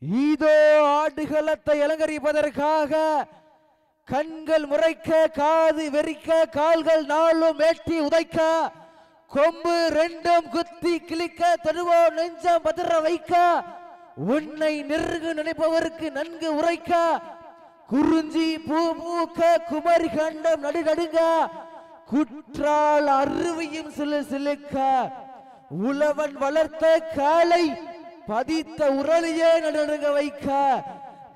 இதோ ஆடுகளத்தை அலங்கரிப்பதற்காக கண்கள் முறைக்க, காது வெறிக்க, கால்கள் நாளும் மேட்டி உதைக்க, கொம்பு ரெண்டும் குத்தி கிளிக்க, தருவோ நெஞ்சம் பதற வைக்க, உன்னை நெருங்கு நினைப்பவருக்கு நன்கு உரைக்க, குறிஞ்சி பூ மூக்க, குமரி கண்டம் நடு நடுங்க, குற்றால் அருவியும் சிலு சிலுக்க, உழவன் வளர்த்த காலை பதித்த உரளியே நடுங்க வைக்க,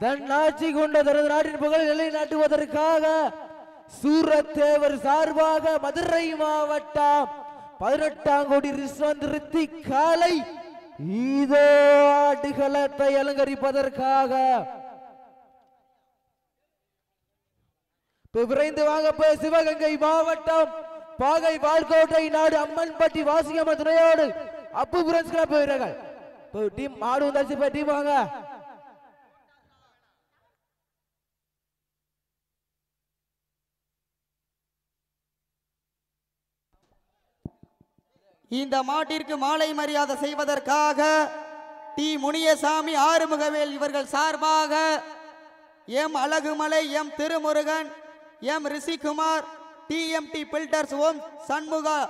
தன் ஆட்சி கொண்ட தனது நாட்டின் புகழை நிலைநாட்டுவதற்காக சூரத்தேவர் சார்பாக மதுரை மாவட்டம் 18ஆம் கோடி ரிஸ்வந்த் ரித்திக் காலை இதோ ஆடுகளத்தை அலங்கரிப்பதற்காக விரைந்து வாங்க. சிவகங்கை மாவட்டம் பாகை வால்கோட்டை நாடு அம்மன்பட்டி வாசியம்மன் துணையோடு அப்பு பிரெண்ட்ஸ் கிளப் வீரர்கள் டீம் ஆடு வந்தாச்சு. டீம் வாங்க. இந்த மாட்டிற்கு மாலை மரியாதை செய்வதற்காக டி முனியசாமி ஆறுமுகவேல் இவர்கள் சார்பாக M Azhagumalai, M Thirumurugan, M Rishikumar, TMT builders, Om Shanmuga,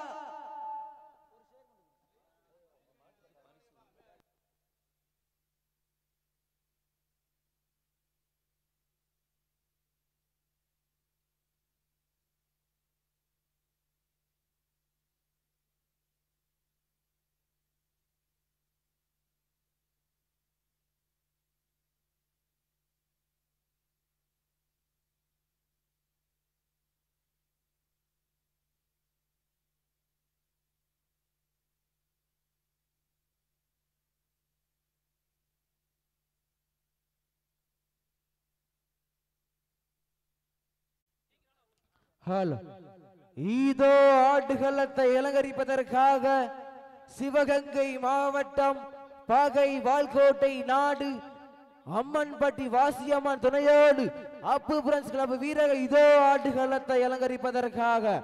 இதோ ஆடுகளத்தை அலங்கரிப்பதற்காக சிவகங்கை மாவட்டம் பாகை வால்கோட்டை நாடு அம்மன்பட்டி வாசியம்மன் துணையோடு அப்பு பிரெண்ட்ஸ் கிளப் வீரர்கள் இதோ ஆடுகளத்தை அலங்கரிப்பதற்காக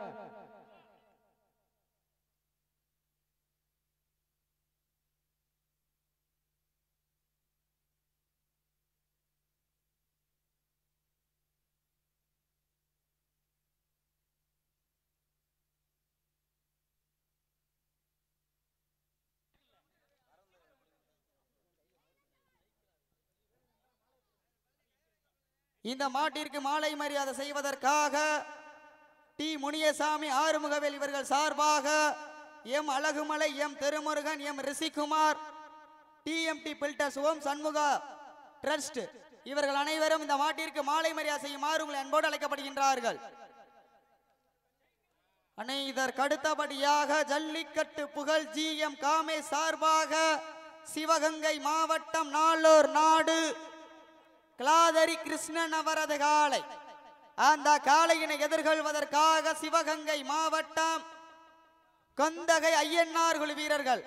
இந்த மாட்டிற்கு மாலை மரியாதை செய்வதற்காக டி முனியசாமி ஆறுமுகவேல் இவர்கள் சார்பாக M Azhagumalai, M Thirumurugan, M Rishikumar, TMT builders, Om Shanmuga trust இவர்கள் அனைவரும் இந்த மாட்டிற்கு மாலை மரியாதை செய்யுமாறு உங்களை அன்போடு அழைக்கப்படுகின்றார்கள். இதற்கடுத்தபடியாக ஜல்லிக்கட்டு புகழ் ஜிஎம் காமே சார்பாக சிவகங்கை மாவட்டம் நாளூர் நாடு கிளாதரி கிருஷ்ணன் அவரது காலை, அந்த காளையினை எதிர்கொள்வதற்காக சிவகங்கை மாவட்டம் கொந்தகை ஐயன்னார் குழு வீரர்கள்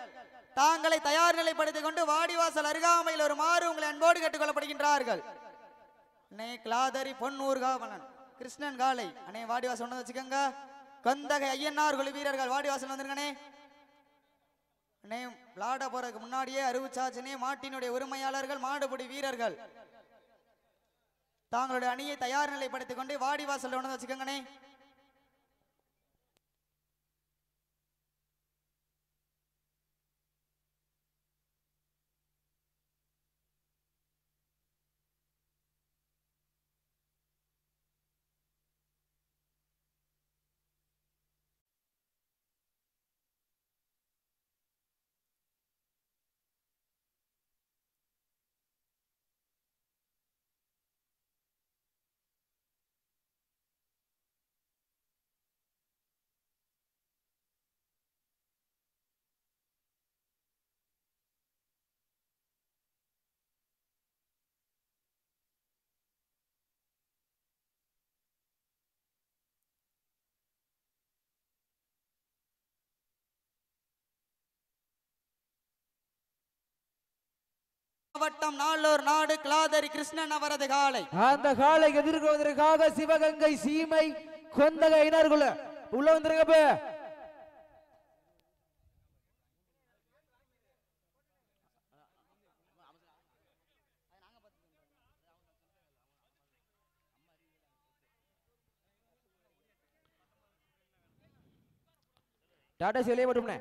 தாங்களை தயார் நிலைப்படுத்திக் கொண்டு வாடிவாசல் அருகாமையில் ஒரு மாறு உங்களை அன்போடு கேட்டுக்கொள்ளப்படுகின்றார்கள். கிளாதரி பொன்னூர் காவலன் கிருஷ்ணன் காலை அண்ணே வாடிவாசல் ஒன்று வச்சுக்கோங்க. கொந்தகை ஐயன்னார் குழு வீரர்கள் வாடிவாசல் வந்துருங்கண்ணே. அண்ணே விளாட போறதுக்கு முன்னாடியே அறிவிச்சாச்சுனே மாட்டினுடைய உரிமையாளர்கள், மாடுபிடி வீரர்கள் தாங்களுடைய அணியை தயார் நிலைப்படுத்திக் கொண்டு வாடிவாசல் ஒன்று வச்சுக்கோங்கண்ணே. மாவட்டம் நாளூர் நாடு கிளாதரி கிருஷ்ணன் அவரது காலை, அந்த காலை எதிர்கொள்வதற்காக சிவகங்கை சீமை கொந்தகை ஐயனார் உள்ள வந்துருங்க. டாடா சிலையை மட்டும்னே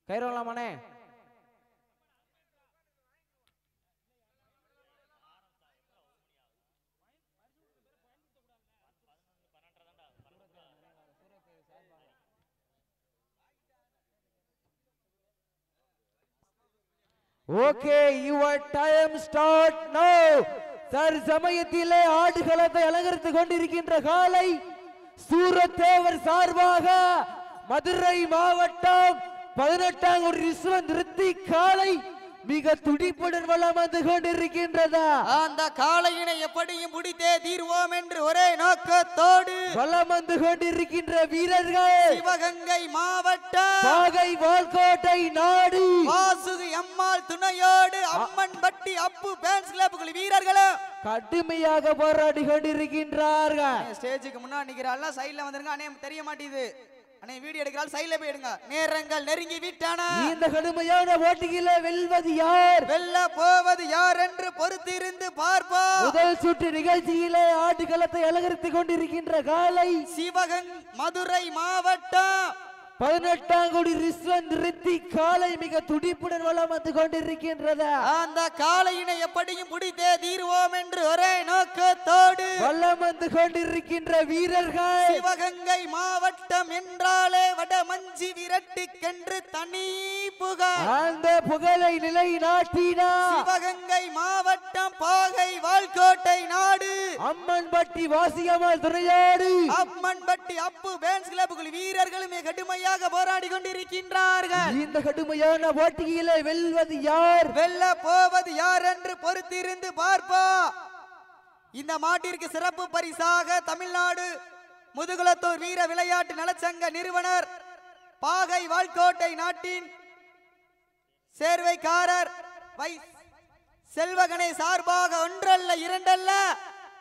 கயிறு வரலாமாண்ணே? Okay, your time start now. சமயத்திலே ஆடுகளத்தை அலங்கரித்துக் கொண்டிருக்கின்ற காலை சூரத்தேவர் சார்பாக மதுரை மாவட்டம் 18ஆம் ஊர் ரிஸ்வந்த் ரித்திக் காலை மிக துடிப்புடன் வலம் வந்து கொண்டிருக்கின்றதா. அந்த காளையினை எப்படியும் முடித்தே தீர்வோம் என்று ஒரே நோக்கத்தோடு வலம் வந்து கொண்டிருக்கின்ற வீரர்கள் சிவகங்கை மாவட்டம் பாகை வால்கோட்டை நாடு வாசுகி அம்மாள் துணையோடு அம்மன்பட்டி அப்பு பேன்ஸ் கிளப் வீரர்களும் கடுமையாக போராடி கொண்டிருக்கின்றார்கள். ஸ்டேஜுக்கு முன்னாடி நிக்கிறாள், சைடுல வந்துருங்க. அண்ணே தெரிய மாட்டேங்குது, அண்ணே வீடியோ எடுக்கிறாள், சைடுல போய் எடுங்க. நேரங்கள் நெருங்கி விட்டன. இந்த கடுமையான போட்டியில வெல்வது யார், வெல்ல போவது யார் என்று பொறுத்திருந்து பார்ப்போம். முதல் சுற்று நிகழ்ச்சியிலே ஆட்டுக்களத்தை அலங்கரித்துக் கொண்டிருக்கின்ற காலை சிவகங்கை மதுரை மாவட்டம் 18ஆம் கோடி ரிஸ்வந்த் ரித்திக் காலை மிக துடிப்புடன் வலம் வந்து கொண்டிருக்கின்றதா. அந்த காளையினை எப்படியும் முடித்தே தீர்வோம் என்று ஒரே நோக்கத்தோடு வலம் வந்து கொண்டிருக்கின்ற வீரர்கள் சிவகங்கை மாவட்டம் என்றாலே வட மஞ்சி விரட்டுக்கென்று தனி புகழ். அந்த புகழை நிலைநாட்டினார் சிவகங்கை மாவட்டம் பாகை வால்கோட்டை நாடு அம்மன்பட்டி வாசியம்மாள் துணையோடு அம்மன்பட்டி அப்பு பேன்ஸ் கிளப் வீரர்களும் கடுமையாக போராடி கொண்டிருக்கின்றார்கள். இந்த கடுமையான போட்டியிலே வெல்வது யார், வெல்ல போவது யார் என்று பொறுத்திருந்து பார்ப்போம். இந்த மாட்டிற்கு சிறப்பு பரிசாக தமிழ்நாடு முதுகுளத்தூர் வீர விளையாட்டு நலச்சங்க நிறுவனர் பாகை வால்கோட்டை நாட்டின் சேர்வைக்காரர் வை செல்வகனை சார்பாக ஒன்றல்ல இரண்டல்ல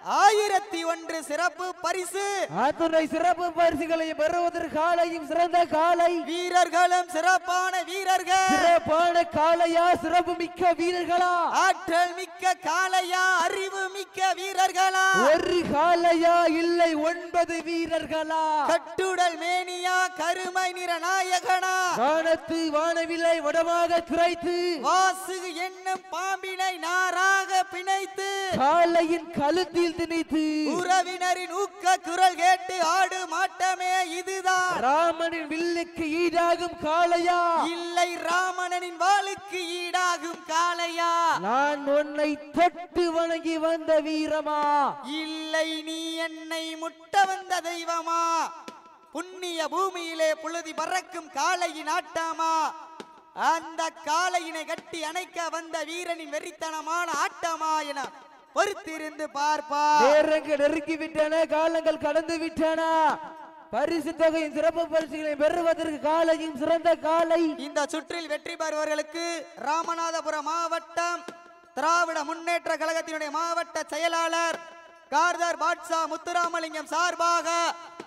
1001 சிறப்பு பரிசு. அத்துணை சிறப்பு பரிசுகளை பெறுவதற்கு காலையும் சிறந்த காலை வீரர்களும் சிறப்பான வீரர்கள். சிறப்பான காளையா, சிறப்பு மிக்க வீரர்களா, ஆற்றல் மிக்க காளையா, அறிவு மிக்க வீரர்களா, ஒரு காளையா இல்லை 9 வீரர்களா, கட்டுடல் மேனியா, கருமை நிற நாயகனா, வானத்து வானவிலை வடமாக துரைத்து வாசுகு என்னும் பாம்பினை நாராக பிணைத்து காளையின் கழுத்தில் திணித்து உறவினரின் ஊக்க குரல் கேட்டு ஆடு மாட்டமே இதுதான். ராமனின் வில்லுக்கு ஈடாகும் காளையா, இல்லை ராமனின் வாளுக்கு ஈடாகும் காளையா, நான் உன்னை தொட்டு வணங்கி வந்த வீரமா, இல்லை நீ என்னை முட்ட வந்த தெய்வமா, புண்ணிய பூமியிலே புழுதி பறக்கும் காளையின் ஆட்டமா, அந்த காளையினை கட்டி அணைக்க வந்த வீரனின் வெறித்தனமான ஆட்டமா என பொறுத்திருந்து பார்ப்பா. நேரங்கள் நெருங்கி விட்டன, காலங்கள் கடந்து விட்டன. பரிசு தொகையின் சிறப்பு பரிசுகளை பெறுவதற்கு காலையும் சிறந்த காலை. இந்த சுற்றில் வெற்றி பெறுவர்களுக்கு ராமநாதபுரம் மாவட்டம் திராவிட முன்னேற்ற கழகத்தினுடைய மாவட்ட செயலாளர் கார்தார் பாட்ஷா முத்துராமலிங்கம் சார்பாக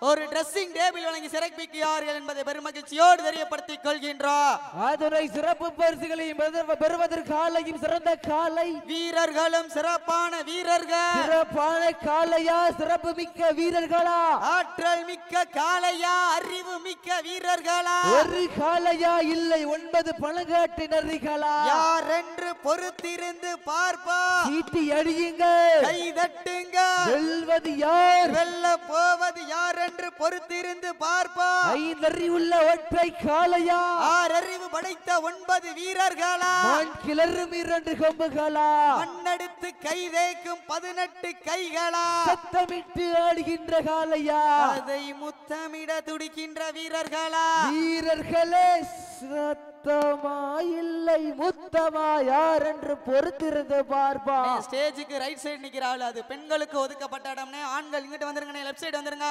ஒரு டிரெஸ்ஸிங் டேபிள் வழங்கி சிறப்பிக்கிறார்கள் என்பதை பெருமகிழ்ச்சியோடு தெரியப்படுத்திக் கொள்கின்றோம். அதுரை சிறப்பு பரிசுகளையும் பெறுவதற்கு காலையும் சிறந்த காலை. வீரர்களும் சிறப்பான வீரர்கள். சிறப்பான காளையா, சிறப்பு மிக்க வீரர்களா, ஆற்றல் மிக்க காளையா, அறிவு மிக்க வீரர்களா, ஒரு காளையா இல்லை 9 பழங்காட்டு நரிகளா, யார் என்று பொறுத்திருந்து பார்ப்பா. சீட்டி அடியுங்கள், கை தட்டுங்க. வெல்வது யார், வெல்ல போவது யார் என்று பொறுத்திருந்து பார்ப்பா. 5 அறிவுள்ள ஒற்றை காளையா, 6 அறிவு படைத்த 9 வீரர்களா, மான் கிளறும் 2 கொம்புகளா, மண்ணெடுத்து கை தேய்க்கும் 18 கைகளா, சத்தமிட்டு ஆடுகின்ற காளையா, அதை முத்தமிட துடிக்கின்ற வீரர்களா, வீரர்களே சத்தமா இல்லை முத்தமா யார் என்று பொறுத்திருந்து பார்ப்பா. ஸ்டேஜுக்கு ரைட் சைடு நிக்கிறாள், அது பெண்களுக்கு ஒதுக்கப்பட்ட இடம்னே. ஆண்கள் இங்கிட்டு வந்துருங்க, லெஃப்ட் சைடு வந்துருங்க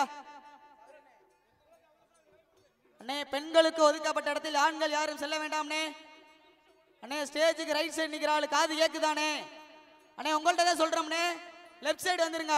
அண்ணே. பெண்களுக்கு ஒதுக்கப்பட்ட இடத்தில் ஆண்கள் யாரும் செல்ல வேண்டாம்னே. அண்ணே ஸ்டேஜுக்கு ரைட் சைடு நிக்கிறாள், காது கேக்குதானே அண்ணே? உங்கள்ட்ட தான் சொல்றோம்னே, லெஃப்ட் சைடு வந்துருங்க.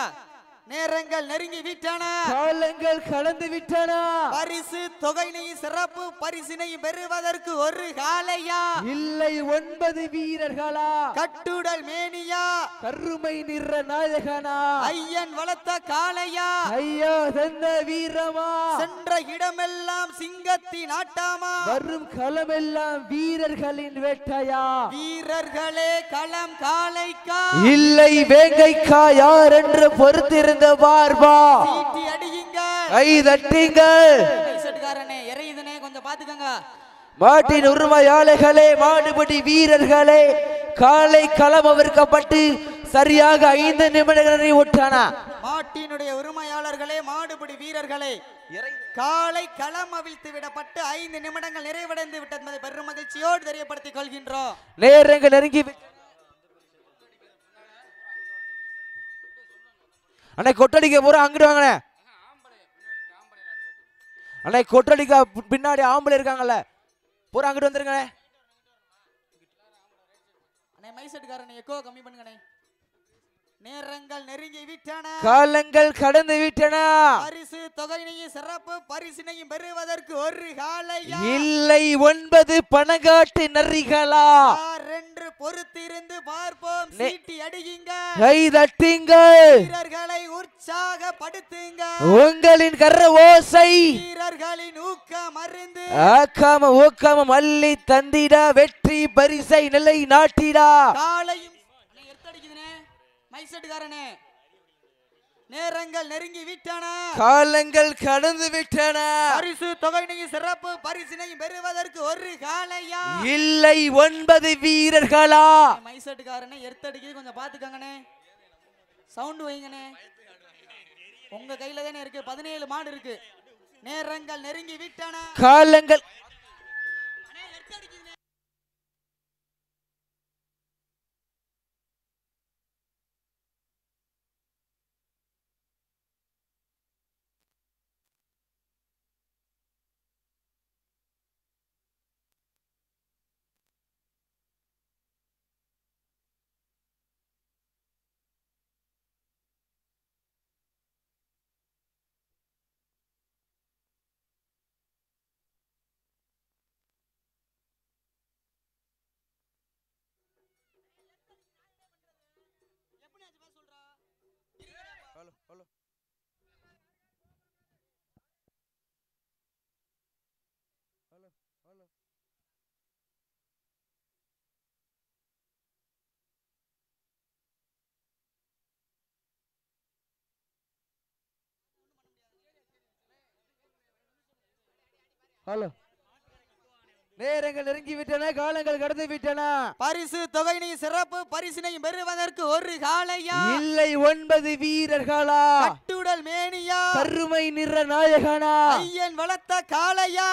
நேரங்கள் நெருங்கி விட்டன, காலங்கள் கடந்து விட்டன. பரிசு தொகையினையும் சிறப்பு பரிசினையும் பெறுவதற்கு ஒரு காளையா, இல்லை 9 வீரர்களா, கட்டுடல் மேனியா, கருமை நிற நாயகனா, ஐயன் வளர்த்த காளையா, ஐயா தந்த வீரமா, சென்ற இடமெல்லாம் சிங்கத்தின் ஆட்டாமா, வரும் களமெல்லாம் வீரர்களின் வேட்டையா, வீரர்களே களம் காளைக்கா, இல்லை வேங்கைக்கா யார் என்று பொறுத்திருந்த பார்பா, சீட்டி அடியுங்கள், கை தட்டுங்கள். மைசெட்காரனே இறையுதுனே கொஞ்சம் பாத்துக்கங்க. மாட்டின் உரிமையாளர்களே, மாடுபடி வீரர்களே, காலை களம் அவிழ்க்கப்பட்டு சரியாக 5 நிமிடங்களை ஒட்டானா. மாட்டினுடைய உரிமையாளர்களே, மாடுபிடி வீரர்களே, காலை களம் அவிழ்த்து விடப்பட்டு 5 நிமிடங்கள் நிறைவடைந்து விட்டது என்பதை பெரும் மகிழ்ச்சியோடு தெரியப்படுத்திக் கொள்கின்றோம். நேரங்கள் நெருங்கி அண்ணா கொட்டடிக்க போற அங்கிட்டு வாங்கண்ணே. அண்ணா கொட்டடிக்க பின்னாடி ஆம்பளை இருக்காங்கல்ல, போற அங்கிட்டு வந்துருங்க. அண்ணே மைசெட்காரனே எக்கோ கம்மி பண்ணுங்கண்ணே. நேரங்கள் நெருங்கி விட்டன, காலங்கள் கடந்து விட்டன, பரிசு தொகையினையும் சிறப்பு பரிசினையும் பெறுவதற்கு ஒரு காளையா, இல்லை 9 பணங்காட்டு நரிகளா, என்று பொறுத்திருந்து பார்ப்போம். சீட்டி அடியுங்க, கை தட்டுங்கள், வீரர்களை உற்சாகப்படுத்துங்க, உங்களின் கர ஓசை வீரர்களின் ஊக்கம் அறிந்து ஆக்காம ஊக்காம மல்லி தந்திட வெற்றி பரிசை நிலை நாட்டிடா. காலையும் எடுத்தடிக்குதுனே மைசெட்காரனே. நேரங்கள் நெருங்கி விட்டன, காலங்கள் கடந்து விட்டன, பரிசு தொகையினையும் சிறப்பு பரிசினையும் பெறுவதற்கு ஒரு காளையா, இல்லை 9 வீரர்களா. மைசெட்காரனே எடுத்தடிக்குது கொஞ்சம் பாத்துக்கங்கண்ணே, சவுண்ட் வைங்கண்ணே. உங்க கையில தானே இருக்கு, 17 மாடு இருக்கு. நேரங்கள் நெருங்கி விட்டன, காலங்கள் ஹலோ. நேரங்கள் நெருங்கி விட்டன, காலங்கள் கடந்து விட்டன, பரிசு தொகையினையும் சிறப்பு பரிசினையும் பெறுவதற்கு ஒரு காளையா, இல்லை 9 வீரர்களா, கட்டுடல் மேனியா, கருமை நிற நாயகனா, ஐயன் வளர்த்த காளையா,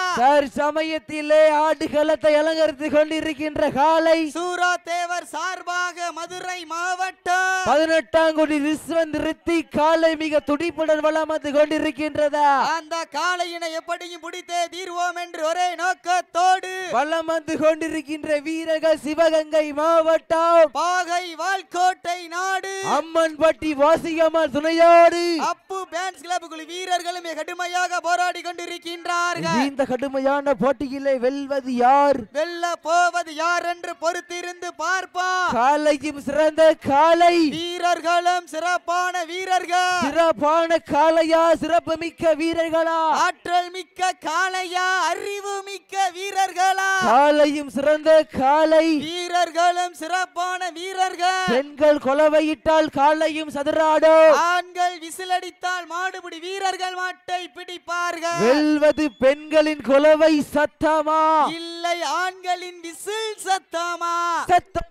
சமயத்திலே ஆடுகளத்தை அலங்கரித்து கொண்டிருக்கின்ற காலை, சூரா தேவர் சார்பாக மதுரை மாவட்டம் 18ஆம் குடி ரிஸ்வந்த் ரித்தி காலை மிக துடிப்புடன் வளம் வந்து கொண்டிருக்கின்றதா. அந்த காளையினை எப்படியும் பிடித்தே தீர்வோம் என்று ஒரே நோக்கத்தோடு வளம் வந்து கொண்டிருக்கின்ற வீரர்கள் சிவகங்கை மாவட்டம் பாகை வால்கோட்டை நாடு அம்மன்பட்டி வாசிகம்மாள் துணையோடு அப்பு பேன்ஸ் கிளப் குழு வீரர்களும் கடுமையாக போராடி கொண்டிருக்கின்றார்கள். இந்த கடுமையான போட்டியிலே வெல்வது யார், வெல்ல போவது யார் என்று பொறுத்திருந்து பார்ப்போம். காலையும் சிறந்த காலை, வீரர்களும் சிறப்பான வீரர்கள், சிறப்பான காளையா, சிறப்பு மிக்க வீரர்களா, ஆற்றல் மிக்க காளையா, அறிவு மிக்க வீரர்களா, காலையும் சிறந்த காலை, வீரர்களும் சிறப்பான வீரர்கள், பெண்கள் கொலவையிட்டால் காலையும் சதுராடும், ஆண்கள் விசிலடித்தால் மாடுபிடி வீரர்கள் மாட்டை பிடிப்பார்கள். வெல்வது பெண்களின் கொலவை சத்தமா, இல்லை ஆண்களின் விசில் சத்தமா? சத்தம்.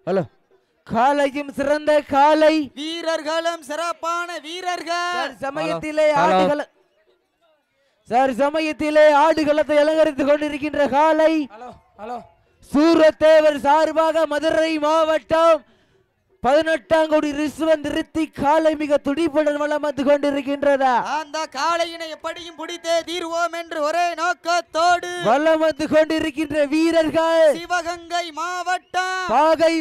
ஹலோ. காலையும் சிறந்த காலை வீரர்களும் சிறப்பான வீரர்கள் சமயத்திலே ஆடுகளத்தை அலங்கரித்துக் கொண்டிருக்கின்ற காலை சூரத்தேவர் சார்பாக மதுரை மாவட்டம் 18ஆம் கோடி ரிஸ்வந்த் ரித்திக் காலை மிக துடிப்புடன் வலம் வந்து கொண்டிருக்கின்றதா அந்த காளையினை எப்படியும் பிடித்தே தீர்வோம் என்று ஒரே நோக்கத்தோடு வலம் வந்து கொண்டிருக்கின்ற வீரர்கள் சிவகங்கை மாவட்டம் பாகை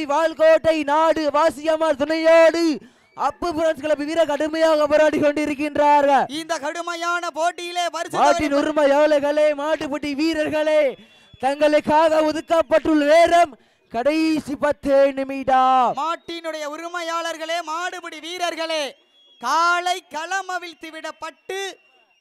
வால்கோட்டை நாடு வாசியம்மாள் துணையோடு அப்பு பிரான்ஸ் கிளப் வீரர் கடுமையாக போராடி கொண்டிருக்கின்றார்கள். இந்த கடுமையான போட்டியிலே மாட்டின் உரிமையாளர்களே, மாட்டுப்பட்டி வீரர்களே, தங்களுக்காக ஒதுக்கப்பட்டுள்ள நேரம் கடைசி 10 நிமிடம். மாட்டினுடைய உரிமையாளர்களே, மாடுபிடி வீரர்களே, காலை களம் அவிழ்த்து விடப்பட்டு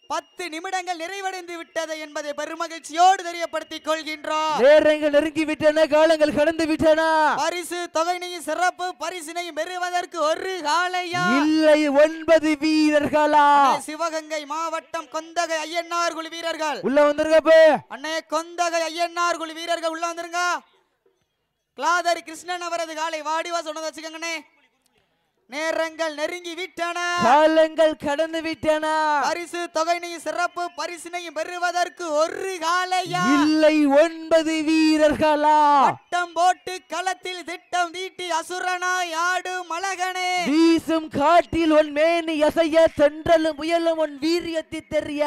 10 நிமிடங்கள் நிறைவடைந்து விட்டது என்பதை பெருமகிழ்ச்சியோடு தெரியப்படுத்திக் கொள்கின்றோம். நேரங்கள் நெருங்கி விட்டன, காலங்கள் கடந்து விட்டன. பரிசு தொகையினையும் சிறப்பு பரிசினையும் பெறுவதற்கு ஒரு காளையா இல்லை 9 வீரர்களா? சிவகங்கை மாவட்டம் கொந்தகை ஐயனார் குழு வீரர்கள் உள்ள வந்துருங்க. அண்ணே, கொந்தகை ஐயனார் குழு வீரர்கள் உள்ள வந்துருங்க. கிளாதரி கிருஷ்ணன் அவரது காலை வாடிவா சொன்னதை வச்சுக்கோங்கண்ணே. நேரங்கள் நெருங்கி விட்டன, காலங்கள் கடந்து விட்டன. பரிசு தொகையினையும் சிறப்பு பரிசினையும் பெறுவதற்கு ஒரு காளையா இல்லை 9 வீரர்களா? வட்டம் போட்டு களத்தில் திட்டம் தீட்டி அசுரனாய் ஆடும் அழகனே, வீசும் காட்டில் உன் மேனி அசைய, தென்றலும் புயலும் உன் வீரியத்தை தெரிய,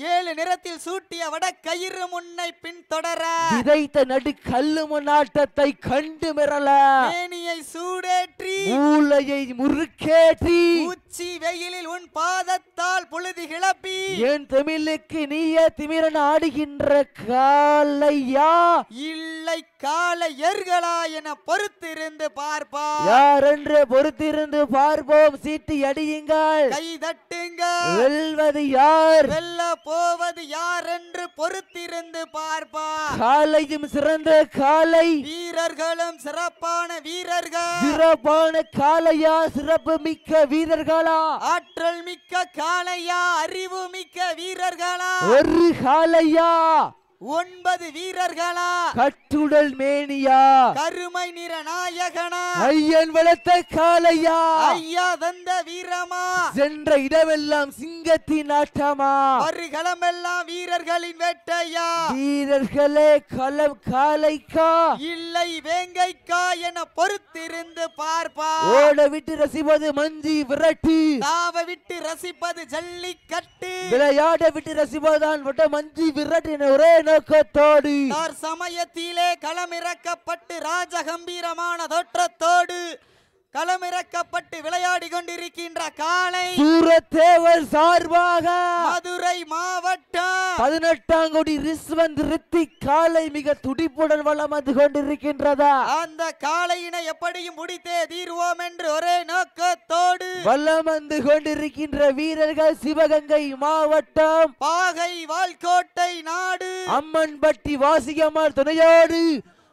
7 நிறத்தில் சூட்டிய வட கயிறு முன்னை பின் தொடர, விதைத்த நடு கல்லு முன்னாட்டத்தை கண்டு மிரள, மேனியை சூடேற்றி மூளையை முறுக்கேற்றி, உச்சி வெயிலில் உன் பாதத்தால் பொழுது கிளப்பி, என் தமிழுக்கு நீய திமிரன் ஆடுகின்ற காளையா இல்லை காளையர்களா என பொறுத்திருந்து பார்ப்பா. யார் என்று பொறுத்திருந்து பார்ப்போம். சீட்டு அடியுங்கள், கை தட்டுங்கள். வெல்வது யார், வெல்ல போவது யார் என்று பொறுத்திருந்து பார்ப்பா. காலையும் சிறந்த காலை, வீரர்களும் சிறப்பான வீரர்கள். சிறப்பான காளையா, சிறப்பு மிக்க வீரர்களா, ஆற்றல் மிக்க காளையா, அறிவு மிக்க வீரர்களா, ஒரு காளையா, 9 வீரர்களா, கட்டுடல் மேனியா, கருமை நிற நாயகனா, ஐயன் வளர்த்த காளையா, ஐயா தந்த வீரமா, சென்ற இடமெல்லாம் சிங்கத்தின் ஆட்டமா, ஒரு களமெல்லாம் வீரர்களின் வேட்டையா, வீரர்களே களம் காளைக்கா இல்லை வேங்கைக்கா என பொறுத்திருந்து பார்ப்பா. ஓட விட்டு ரசிப்பது மஞ்சி விரட்டு, தாவ விட்டு ரசிப்பது ஜல்லிக்கட்டு, விளையாட விட்டு ரசிப்பதுதான் மஞ்சி விரட்டு என ஒரே நோக்கத்தோடு சமயத்திலே களமிறக்கப்பட்டு ராஜகம்பீரமான தோற்றத்தோடு களமிறக்கப்பட்டு விளையாடி கொண்டிருக்கின்ற காளை சூரத்தேவர் சார்பாக மதுரை மாவட்டம் 18ஆம் கோடி ரிஸ்வந்த் ரித்திக் காளை மிக துடிப்புடன் வலம் வந்து கொண்டிருக்கின்றதா. அந்த காளையினை எப்படியும் முடித்தே தீர்வோம் என்று ஒரே நோக்கத்தோடு வலம் வந்து கொண்டிருக்கின்ற வீரர்கள் சிவகங்கை மாவட்டம் பாகை வால்கோட்டை நாடு அம்மன்பட்டி வாசியம்மாள் துணையோடு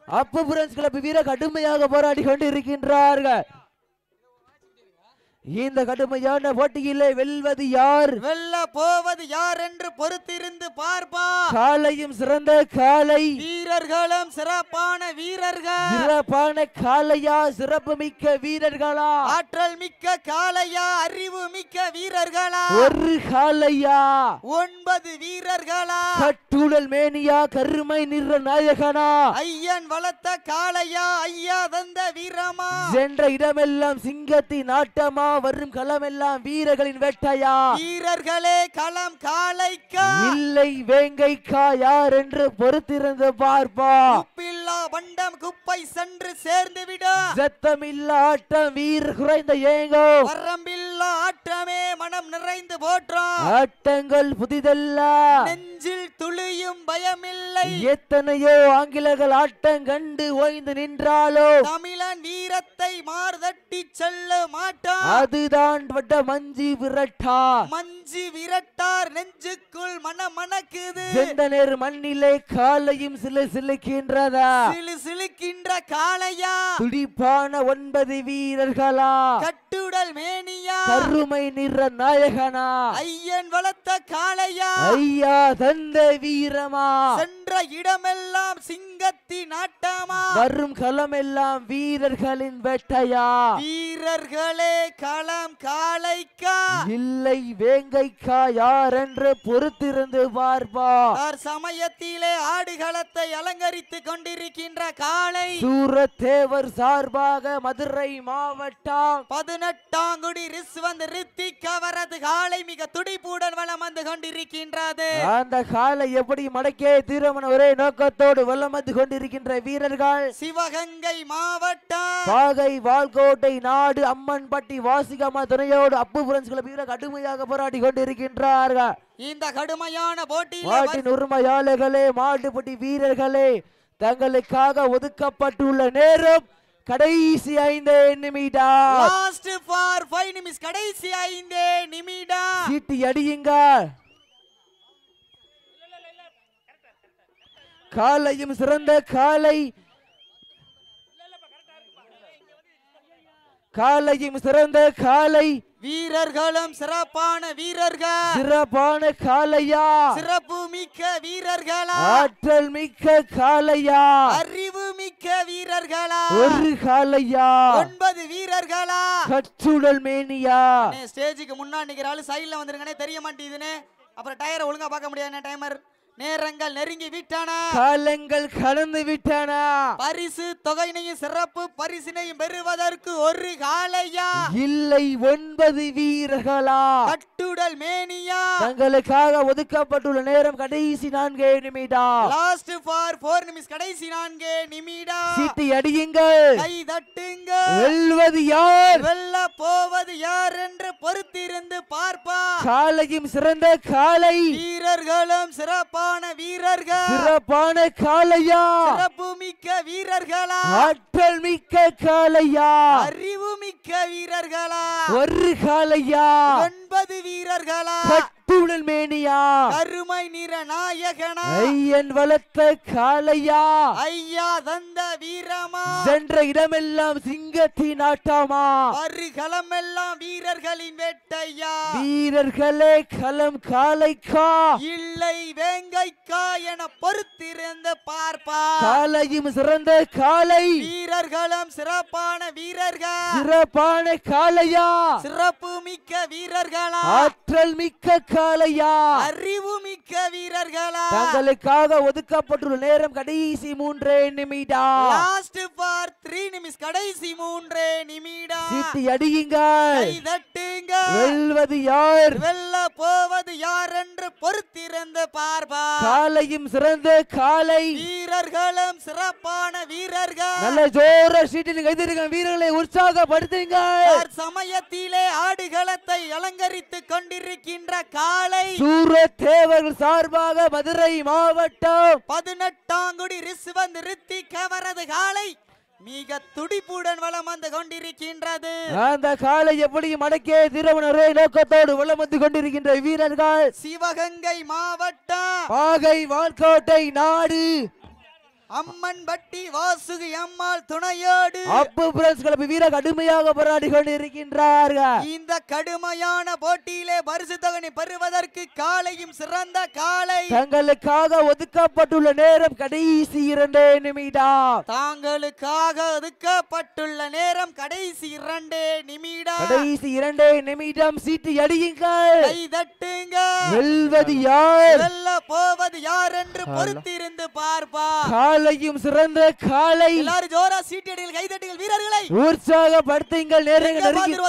அப்பு பிரான்ஸ் கிளப் வீரர் கடுமையாக போராடி கொண்டிருக்கின்றார்கள். இந்த கடுமையான போட்டியிலே வெல்வது யார், வெல்ல போவது யார் என்று பொறுத்திருந்து பார்ப்பா. காளையும் சிறந்த காளை, வீரர்களும் சிறப்பான வீரர்கள். சிறப்பான காளையா, சிறப்பு மிக்க வீரர்களா, ஆற்றல் மிக்க காளையா, அறிவு மிக்க வீரர்களா, ஒரு காளையா, 9 வீரர்களா, கட்டுடல் மேனியா, கருமை நிற நாயகனா, ஐயன் வளர்த்த காளையா, ஐயா தந்த வீரமா, சென்ற இடமெல்லாம் சிங்கத்தின் ஆட்டமா, வரும் களமெல்லாம் வீரர்களின் வேட்டையா, வீரர்களே களம் காளைக்கா இல்லை வேங்கைக்கா, யார் என்று பொறுத்திருந்து பார்ப்பா. உப்பில்லா பண்டம் குப்பை சென்று சேர்ந்து விடும், சத்தமில்லா ஆட்டம் வீர் குறைந்த ஏங்கோ, வரம்பில்லா ஆட்டமே மனம் நிறைந்து போற்றோம், ஆட்டங்கள் புதிதல்ல, நெஞ்சில் துளியும் பயமில்லை, எத்தனையோ ஆங்கிலர்கள் ஆட்டம் கண்டு ஓய்ந்து நின்றாலோ தமிழன் வீரத்தை மார்தட்டி செல்ல மாட்டான், அதுதான் வட்ட மஞ்சி விரட்டா, மஞ்சு விரட்டார் நெஞ்சுக்குள் மனக்குது, செந்தனர் மண்ணிலே காலையும் சிலுக்கின்றதா, சிலுக்கின்ற காளையா, துடிப்பான 9 வீரர்களா, கட்டுடல் மேனியா, கருமை நிற நாயகனா ஐயன் வளர்த்த காளையா ஐயா தந்த வீரமா சென்ற இடமெல்லாம் சிங்கத்தின் ஆட்டமா வரும் களமெல்லாம் வீரர்களின் வேட்டையா வீரர்களே களம் காளைக்கா இல்லை வேங்கைக்கா யார் என்று பொறுத்திருந்து பார்ப்பா சமயத்திலே ஆடுகளத்தை அலங்கரித்துக் கொண்டிருக்கின்ற காளை சூரத்தேவர் சார்பாக மதுரை மாவட்டம் 18 ரிஸ்வந்த் ரித்திக் அவரது காளை மிக துடிப்புடன் வலம் வந்து கொண்டிருக்கின்றது. அந்த காலை எப்படி மடக்கே தீரமன ஒரே நோக்கத்தோடு வலம் வந்து கொண்டிருக்கின்ற வீரர்கள் சிவகங்கை மாவட்டம் பாகை வால்கோட்டை நாடு அம்மன்பட்டி வாசிகம்மா துணையோடு அப்புபுரன்ஸ் கிளப் வீரர் கடுமையாக போராடி கொண்டிருக்கின்றார்கள். இந்த கடுமையான போட்டியில் உரிமையாளர்களே மாட்டுப்பட்டி வீரர்களே தங்களுக்காக ஒதுக்கப்பட்டுள்ள நேரம் கடைசி 5 நிமிடம். லாஸ்ட் ஃபார் 5 நிமிஷம். கடைசி 5 நிமிடம். சீட்டி அடியுங்க. காலையும் சிறந்த காலை காலையும் சிறந்த காலை வீரர்களும் சிறப்பான வீரர்கள் சிறப்பான காளையா சிறப்பு மிக்க வீரர்களா ஆற்றல் மிக்க காளையா அறிவு மிக்க வீரர்களா ஒரு காளையா 9 வீரர்களா கற்றுடல் மேனியா ஸ்டேஜுக்கு முன்னாடி நிக்கிறாள் சைடுல வந்துருங்கனே தெரிய மாட்டேங்குதுனே அப்புறம் டயரை ஒழுங்கா பார்க்க முடியாது டைமர் நேரங்கள் நெருங்கி விட்டன காலங்கள் கடந்து விட்டன பரிசு தொகையினையும் சிறப்பு பரிசினையும் பெறுவதற்கு ஒரு காளையா இல்லை 9 வீரர்களா கட்டுடல் மேனியா தங்களுக்காக ஒதுக்கப்பட்டுள்ள நேரம் கடைசி 4 நிமிடம். லாஸ்ட் ஃபார் 4 நிமிஷம். கடைசி 4 நிமிடம். சீட்டி அடியுங்கள். கை தட்டுங்கள். வெல்வது யார் வெல்ல போவது யார் என்று பொறுத்திருந்து பார்ப்பா. காலையும் சிறந்த காலை வீரர்களும் சிறப்பான வீரர்கள் சிறப்பான காளையா சிறப்பு மிக்க வீரர்களா ஆற்றல் மிக்க காளையா அறிவு மிக்க வீரர்களா ஒரு காளையா 9 வீரர்களா கட்டுடல் மேனியா கருமை நிற நாயகனா ஐயன் வளர்த்த காளையா ஐயா தந்த வீரமா சென்ற இடமெல்லாம் சிங்கத்தின் ஆட்டமா வரு களமெல்லாம் வீரர்களின் வேட்டையா வீரர்களே களம் காளைக்கா இல்லை வேங்கைக்கா என பொறுத்திருந்து பார்ப்பா. காலையும் சிறந்த காலை வீரர்களும் சிறப்பான வீரர்கள் சிறப்பான காளையா சிறப்பு மிக்க வீரர்களா ஆற்றல் மிக்க காளையா அறிவு மிக்க வீரர்களா தங்களுக்காக ஒதுக்கப்பட்டுள்ள நேரம் கடைசி 3 நிமிடம். லாஸ்ட் ஃபார் 3 நிமிஷம். கடைசி 3 நிமிடம். சீட்டி அடியுங்கள். கை தட்டுங்க. வெல்வது யார் வெல்ல போவது யார் என்று பொறுத்திருந்து பார்ப்பா. காலையும் சிறந்த காலை வீரர்களும் சிறப்பான வீரர்கள் நல்ல ஜோர சீட்டில் கைதிருக்க வீரர்களை உற்சாகப்படுத்துங்க. சமயத்திலே ஆடுகளத்தை அலங்கரித்துக் கொண்டிருக்கின்ற காளை சூரத்தேவர்கள் சார்பாக மதுரை மாவட்டம் 18 ரிஸ்வந்த் ரித்திக் அவரது காளை மிக துடிப்புடன் வலம் வந்து கொண்டிருக்கின்றது. அந்த காலை எப்படி மடக்கே திருமணரை நோக்கத்தோடு வலம் வந்து கொண்டிருக்கின்ற வீரர்கள் சிவகங்கை மாவட்டம் பாகை வால்கோட்டை நாடு அம்மன்பட்டி வாசுகி அம்மாள் துணையோடு அப்புபுரன்ஸ் கிளப் வீரர் கடுமையாக போராடி கொண்டிருக்கின்றார்கள். இந்த கடுமையான போட்டியிலே பரிசு தொகை பெறுவதற்கு காளையும் சிறந்த காளை தங்களுக்காக ஒதுக்கப்பட்டுள்ள நேரம் கடைசி 2 நிமிடம். தாங்களுக்காக ஒதுக்கப்பட்டுள்ள நேரம் கடைசி 2 நிமிடம். கடைசி 2 நிமிடம். சீட்டு அடியுங்கள். கை தட்டுங்க. வெல்வது யார் வெல்ல போவது யார் என்று பொறுத்திருந்து பார்ப்பா. காலையும் சிறந்த காலை எல்லாரும் ஜோரா சீட்டியடிகள் கைதட்டுகள் வீரர்களை உற்சாகப்படுத்துங்கள்.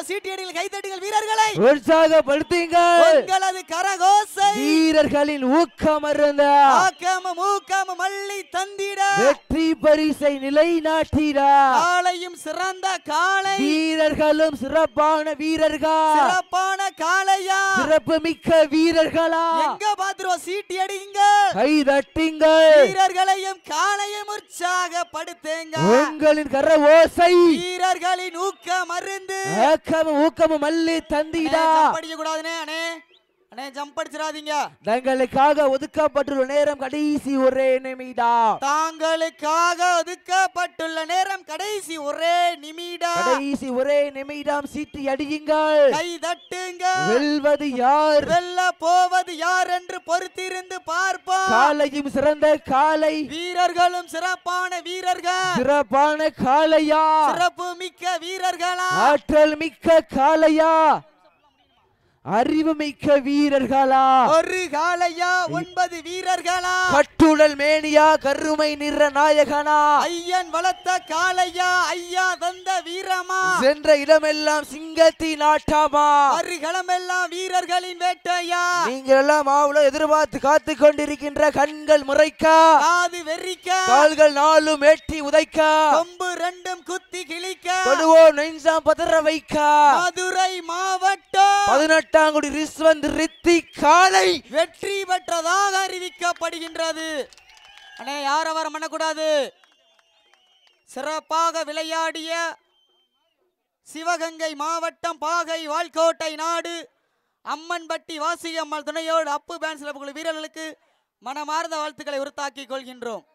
சீட்டியடிகள் கைதட்டுகள் வீரர்களை உற்சாகப்படுத்துங்கள். உங்களது கரகோசை வீரர்களின் ஊக்கம் அருந்த ஆக்கமும் ஊக்கமும் அள்ளி தந்திட வெற்றி பரிசை நிலைநாட்டிட காளையும் சிறந்த காளை வீரர்களும் சிறப்பான வீரர்கள் சிறப்பான காளையா சிறப்பு மிக்க வீரர்களா எங்க பாத்துருவோம் சீட்டி அடிங்க கை தட்டுங்கள். வீரர்களையும் காளையும் உற்சாகப்படுத்துங்க. உங்களின் கர ஓசை வீரர்களின் ஊக்கம் அருந்து ஊக்கமும் அள்ளி தந்திட படிக்க கூடாதுனே அண்ணே அண்ணே ஜம்ப் அடிச்சிடாதீங்க. தங்களுக்காக ஒதுக்கப்பட்டுள்ள நேரம் கடைசி ஒரே நிமிடம். தாங்களுக்காக ஒதுக்கப்பட்டுள்ள நேரம் கடைசி ஒரே நிமிடம். கடைசி ஒரே நிமிடம். சீட்டி அடியுங்கள், கை தட்டுங்க. வெல்வது யார், வெல்ல போவது யார் என்று பொறுத்திருந்து பார்ப்போம். காலையும் சிறந்த காலை, வீரர்களும் சிறப்பான வீரர்கள். சிறப்பான காளையா, சிறப்பு மிக்க வீரர்களா, ஆற்றல் மிக்க காளையா, அறிவு மிக்க வீரர்களா, ஒரு காளையா 9 வீரர்களா, கட்டுடல் மேனியா, கருமை நிற நாயகனா, ஐயன் வளர்த்த காளையா, ஐயா தந்த வீரமா, சென்ற இடமெல்லாம் சிங்கத்தின் ஆட்டமா, அருகளமெல்லாம் வீரர்களின் வேட்டையா, நீங்கள் எல்லாம் ஆவல எதிர்பார்த்து காத்து கொண்டிருக்கின்ற கண்கள் முறைக்கா, காது வெறிக்க, கால்கள் நாளும் ஏற்றி உதைக்க, கொம்பு 2 குத்தி கிழிக்க, தொடுவோம் நெஞ்சாம் பதற வைக்க, மதுரை மாவட்டம் 18 குடி ரிஸ்வந்த் ரித்தி காளை வெற்றி பெற்றதாக அறிவிக்கப்படுகின்றது. அண்ணே யார வர பண்ணக்கூடாது. சிறப்பாக விளையாடிய சிவகங்கை மாவட்டம் பாகை வால்கோட்டை நாடு அம்மன்பட்டி வாசியம்மாள் துணையோடு அப்பு பேன்ஸ் வீரர்களுக்கு மனமார்ந்த வாழ்த்துக்களை உறுத்தாக்கிக் கொள்கின்றோம்.